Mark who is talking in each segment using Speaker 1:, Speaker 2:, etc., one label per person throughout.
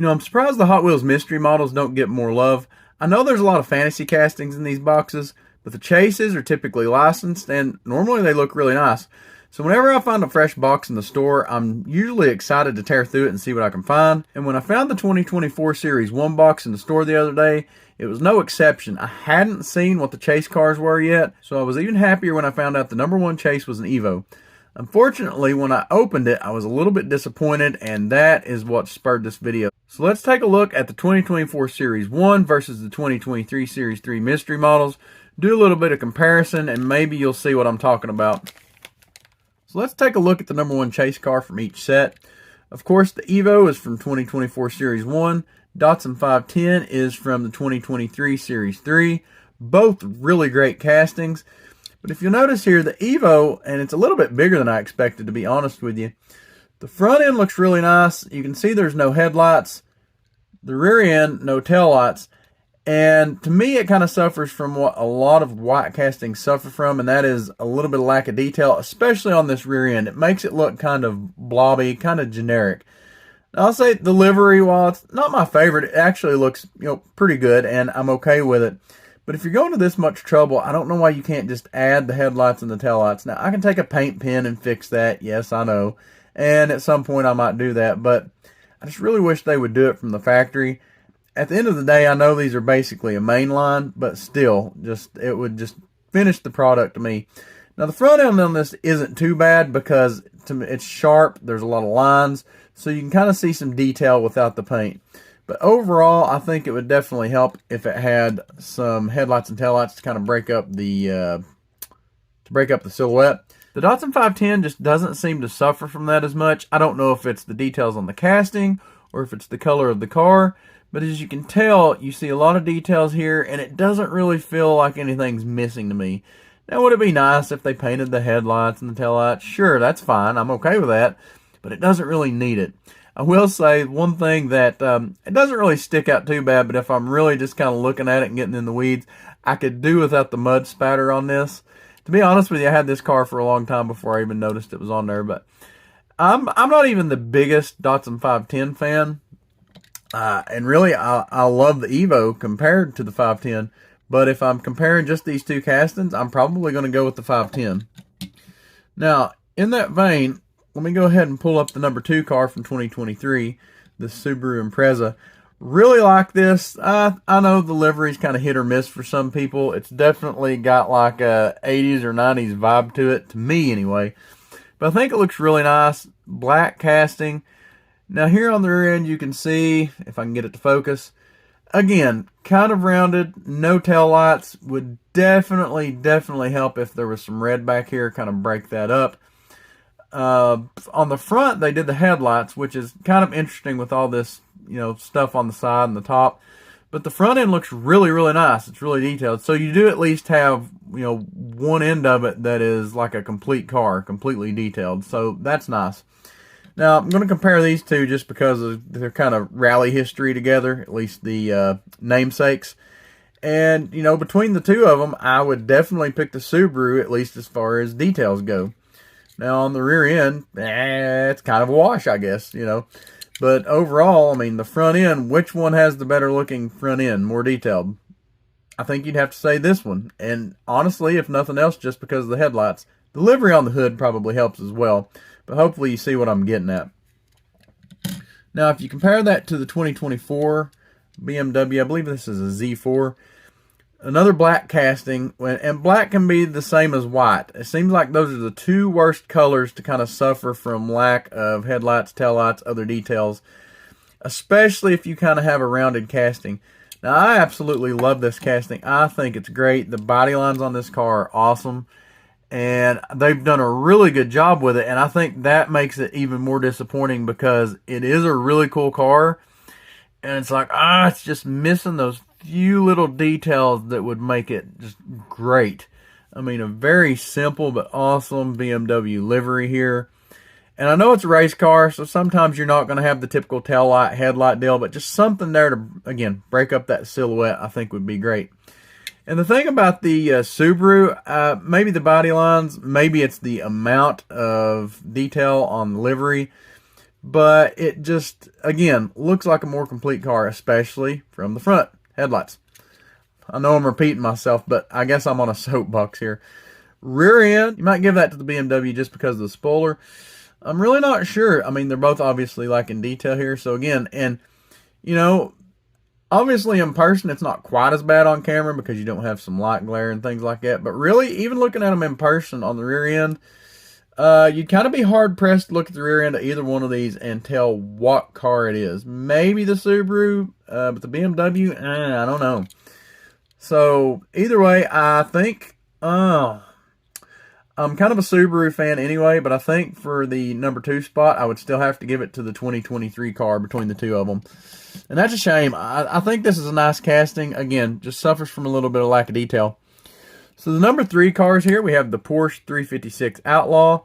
Speaker 1: I'm surprised the Hot Wheels mystery models don't get more love. I know there's a lot of fantasy castings in these boxes, but the chases are typically licensed and normally they look really nice. So whenever I find a fresh box in the store, I'm usually excited to tear through it and see what I can find. And when I found the 2024 Series 1 box in the store the other day, it was no exception. I hadn't seen what the chase cars were yet, so I was even happier when I found out the number one chase was an Evo. Unfortunately, when I opened it, I was a little bit disappointed, and that is what spurred this video. So let's take a look at the 2024 Series 1 versus the 2023 Series 3 mystery models, do a little bit of comparison, and maybe you'll see what I'm talking about. So let's take a look at the number one chase car from each set. Of course, the Evo is from 2024 Series 1. Datsun 510 is from the 2023 Series 3. Both really great castings. But if you'll notice here, the Evo, and it's a little bit bigger than I expected, to be honest with you. The front end looks really nice. You can see there's no headlights. The rear end, no tail lights. And to me, it kind of suffers from what a lot of white castings suffer from, and that is a little bit of lack of detail, especially on this rear end. It makes it look kind of blobby, kind of generic. I'll say the livery, while it's not my favorite, it actually looks pretty good, and I'm okay with it. But if you're going to this much trouble, I don't know why you can't just add the headlights and the taillights. Now, I can take a paint pen and fix that. Yes, I know. And at some point, I might do that. But I just really wish they would do it from the factory. At the end of the day, I know these are basically a mainline, but still, it would just finish the product to me. Now, the front end on this isn't too bad because it's sharp. There's a lot of lines. So you can kind of see some detail without the paint. But overall, I think it would definitely help if it had some headlights and taillights to kind of break up the silhouette. The Datsun 510 just doesn't seem to suffer from that as much. I don't know if it's the details on the casting or if it's the color of the car. But as you can tell, you see a lot of details here, and it doesn't really feel like anything's missing to me. Now, would it be nice if they painted the headlights and the taillights? Sure, that's fine. I'm okay with that. But it doesn't really need it. I will say one thing that it doesn't really stick out too bad, but if I'm really just kind of looking at it and getting in the weeds, I could do without the mud spatter on this. To be honest with you, I had this car for a long time before I even noticed it was on there. But I'm not even the biggest Datsun 510 fan. And really, I love the Evo compared to the 510. But if I'm comparing just these two castings, I'm probably going to go with the 510. Now, in that vein, let me go ahead and pull up the number 2 car from 2023, the Subaru Impreza. Really like this. I know the livery's kind of hit or miss for some people. It's definitely got like a 80s or 90s vibe to it, to me anyway. But I think it looks really nice. Black casting. Now here on the rear end you can see, if I can get it to focus, again, kind of rounded, no tail lights. Would definitely help if there was some red back here, kind of break that up. On the front, they did the headlights, which is kind of interesting with all this, stuff on the side and the top. But the front end looks really, really nice. It's really detailed. So you do at least have, one end of it that is like a complete car, completely detailed. So that's nice. Now, I'm going to compare these two just because of their kind of rally history together, at least the namesakes. And, between the two of them, I would definitely pick the Subaru, at least as far as details go. Now, on the rear end, it's kind of a wash, I guess, But overall, the front end, which one has the better looking front end, more detailed? I think you'd have to say this one. And honestly, if nothing else, just because of the headlights. The livery on the hood probably helps as well. But hopefully you see what I'm getting at. Now, if you compare that to the 2024 BMW, I believe this is a Z4. Another black casting, and black can be the same as white. It seems like those are the two worst colors to kind of suffer from lack of headlights, taillights, other details, especially if you kind of have a rounded casting. Now, I absolutely love this casting. I think it's great. The body lines on this car are awesome, and they've done a really good job with it, and I think that makes it even more disappointing because it is a really cool car, and it's like, it's just missing those few little details that would make it just great. A very simple but awesome BMW livery here. And I know it's a race car, so sometimes you're not going to have the typical tail light, headlight deal, but just something there to, again, break up that silhouette I think would be great. And the thing about the Subaru, maybe the body lines, maybe it's the amount of detail on the livery, but it just, again, looks like a more complete car, especially from the front headlights. I know I'm repeating myself, but I guess I'm on a soapbox here. Rear end, you might give that to the BMW just because of the spoiler. I'm really not sure. I mean, they're both obviously lacking detail here. So again, and you know, obviously in person it's not quite as bad on camera because you don't have some light glare and things like that. But really, even looking at them in person on the rear end, you'd kind of be hard pressed to look at the rear end of either one of these and tell what car it is. Maybe the Subaru, but the BMW, I don't know. So either way, I think, I'm kind of a Subaru fan anyway, but I think for the number 2 spot, I would still have to give it to the 2023 car between the two of them. And that's a shame. I think this is a nice casting. Again, just suffers from a little bit of lack of detail. So the number 3 cars here, we have the Porsche 356 Outlaw,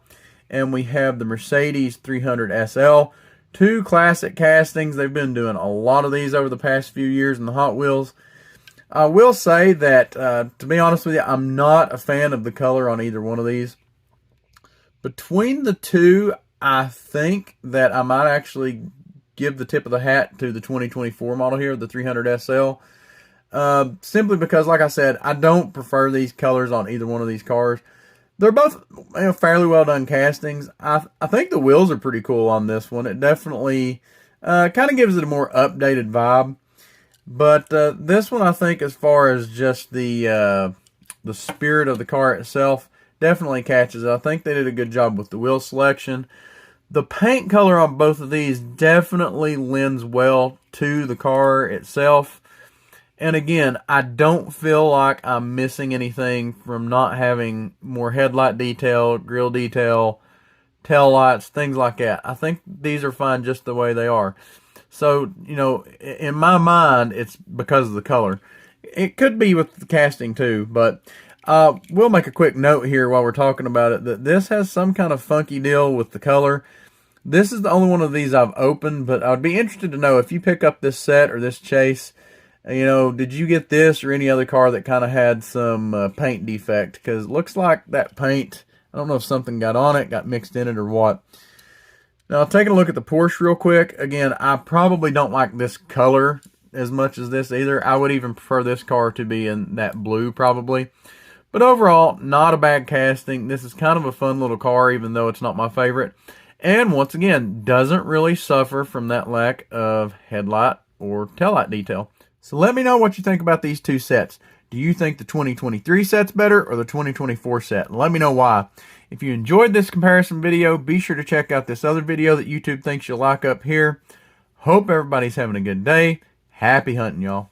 Speaker 1: and we have the Mercedes 300 SL. Two classic castings. They've been doing a lot of these over the past few years in the Hot Wheels. I will say that, to be honest with you, I'm not a fan of the color on either one of these. Between the two, I think that I might actually give the tip of the hat to the 2024 model here, the 300 SL. Simply because, like I said, I don't prefer these colors on either one of these cars. They're both fairly well done castings. I think the wheels are pretty cool on this one. It definitely kind of gives it a more updated vibe. But this one, I think, as far as just the spirit of the car itself, definitely catches it. I think they did a good job with the wheel selection. The paint color on both of these definitely lends well to the car itself. And again, I don't feel like I'm missing anything from not having more headlight detail, grille detail, tail lights, things like that. I think these are fine just the way they are. So, you know, in my mind, it's because of the color. It could be with the casting too, but we'll make a quick note here while we're talking about it that this has some kind of funky deal with the color. This is the only one of these I've opened, but I'd be interested to know if you pick up this set or this chase, you know, did you get this or any other car that kind of had some paint defect? Because it looks like that paint, I don't know if something got on it, got mixed in it or what. Now, taking a look at the Porsche real quick. Again, I probably don't like this color as much as this either. I would even prefer this car to be in that blue probably. But overall, not a bad casting. This is kind of a fun little car, even though it's not my favorite. And once again, doesn't really suffer from that lack of headlight or taillight detail. So let me know what you think about these two sets. Do you think the 2023 set's better or the 2024 set? Let me know why. If you enjoyed this comparison video, be sure to check out this other video that YouTube thinks you'll like up here. Hope everybody's having a good day. Happy hunting, y'all.